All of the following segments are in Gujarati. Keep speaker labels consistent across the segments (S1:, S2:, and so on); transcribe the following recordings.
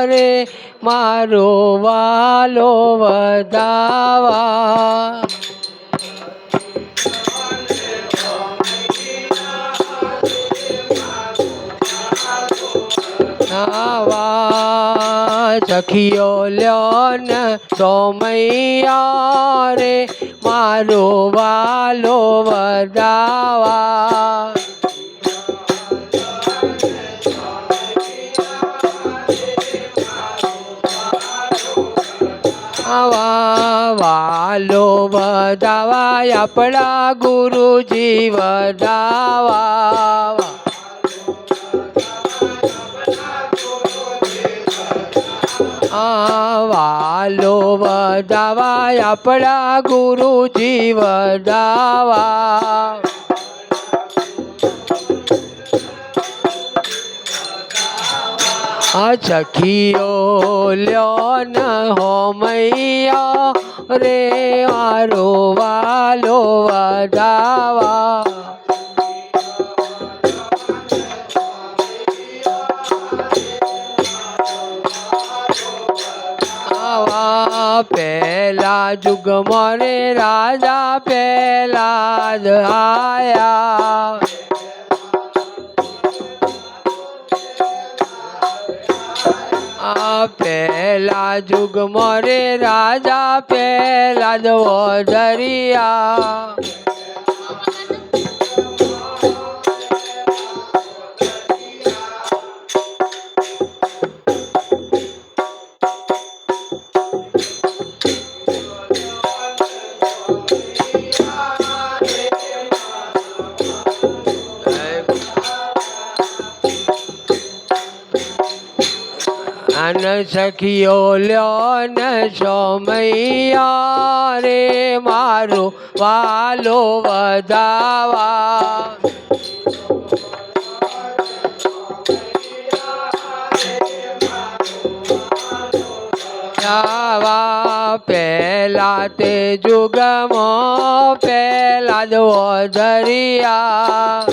S1: રે મારો વાલો વધાવા સખીઓ લ્યો ન સોમૈયા રે મારો વાલો વધાવા વાલો વધાવા આપણા ગુરુજી વધાવા વાલો વધાવા આપણા ગુરુજી વધાવા સખીઓ લ્યો ન હોમૈયા રે મારો વાલો વધાવા પહેલા જુગમાં રે રાજા પહેલા જ આયા પહેલા જુગમાં રે રાજા પહેલા જ વધરિયા સખીઓ લ્યો ન સોમૈયા રે મારો વાલો વધાવા પહેલા તે જુગમાં પહેલા જ વધરિયા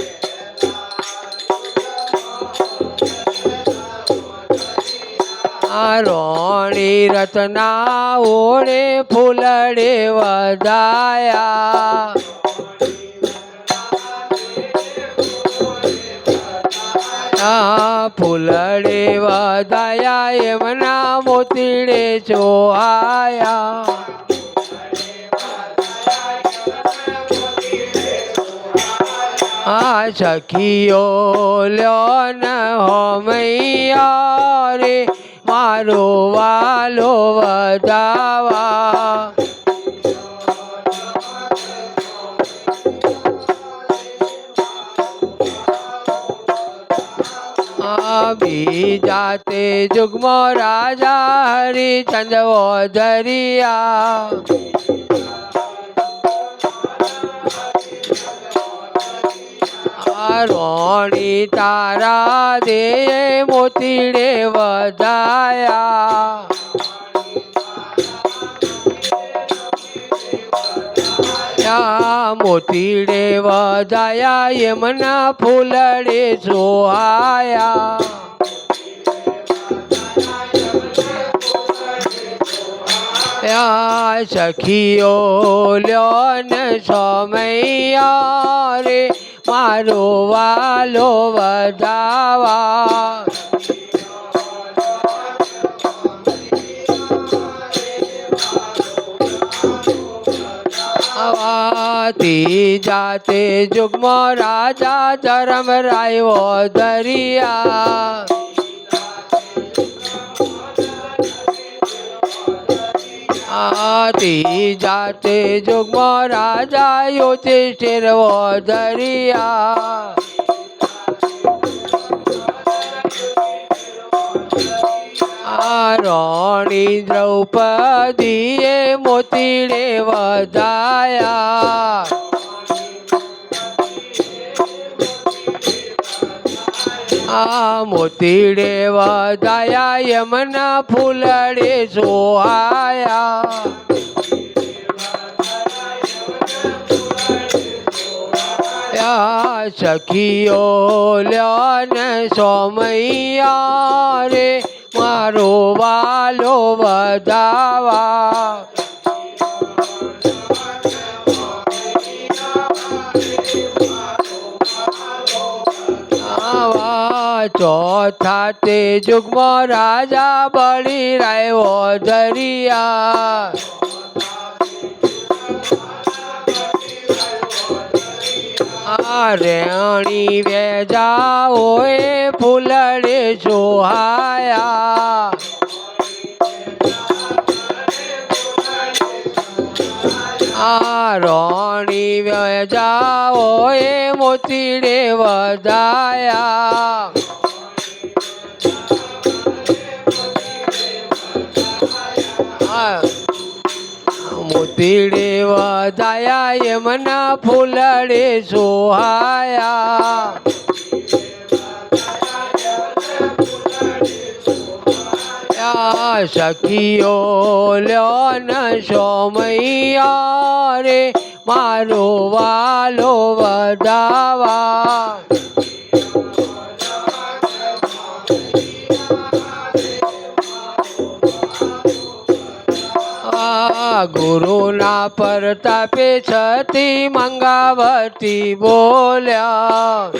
S1: રોણી રત્ના ઓળે ફૂલડે વધાયા ફૂલડે વધાયા એમના મોતીડે ચોહાયા સખીઓ લ્યો ન હોમૈયા રે મારો વાલો વધાવા બીજા તે જુગમાં રાજા હરિચંદ વધરિયા રોણી તારા દે મોતીડે વધાયા મોતીડે વધાયા એમના ફૂલડે સોહાયા સખીઓ લ્યો ન સોમૈયા રે મારો વાલો વધાવા ત્રીજા તે જુગમાં રાજા ધર્મરાય વધરિયા ત્રીજા તે જુગમાં રાજા યુધિષ્ઠિર વધરિયા રોણી દ્રૌપદીએ મોતીડે વધાયા મોતીડે વધાયા યમના ફૂલડે સોહાયા સખીઓ લ્યો ન સોમૈયા રે મારો વાલો વધાવા ચોથા તે યુગમાં રાજા બળી રહ્યો દરિયા રેણી વેજાઓ એ ફૂલડે સોહાયા રોણી વેજાઓ એ મોતીડે વધાયા મોતીડે વધાયા એમના ફૂલડે સોહાયા સખીઓ લ્યો ન સોમૈયા રે મારો વાલો વધાવા ગુરુના પ્રતાપે છતી મંગાવતી બોલ્યા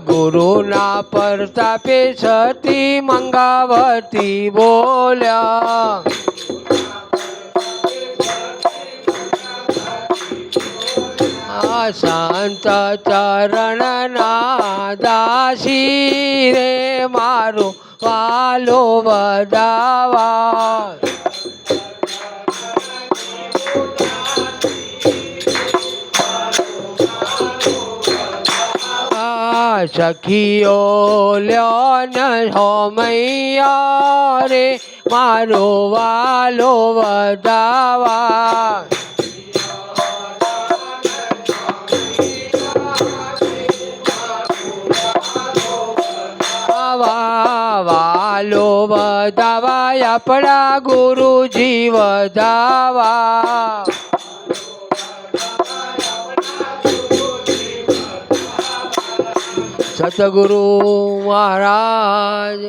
S1: ગુરુના પ્રતાપે છતી મંગાવતી બોલ્યા સંત ચરણના દાસી રે મારો વાલો વધાવા સખીઓ લ્યો ન હોમૈયા રે મારો વાલો વધાવા વાલો વધાવા આપણા ગુરુજી વધાવા સતગુરુ મહારાજ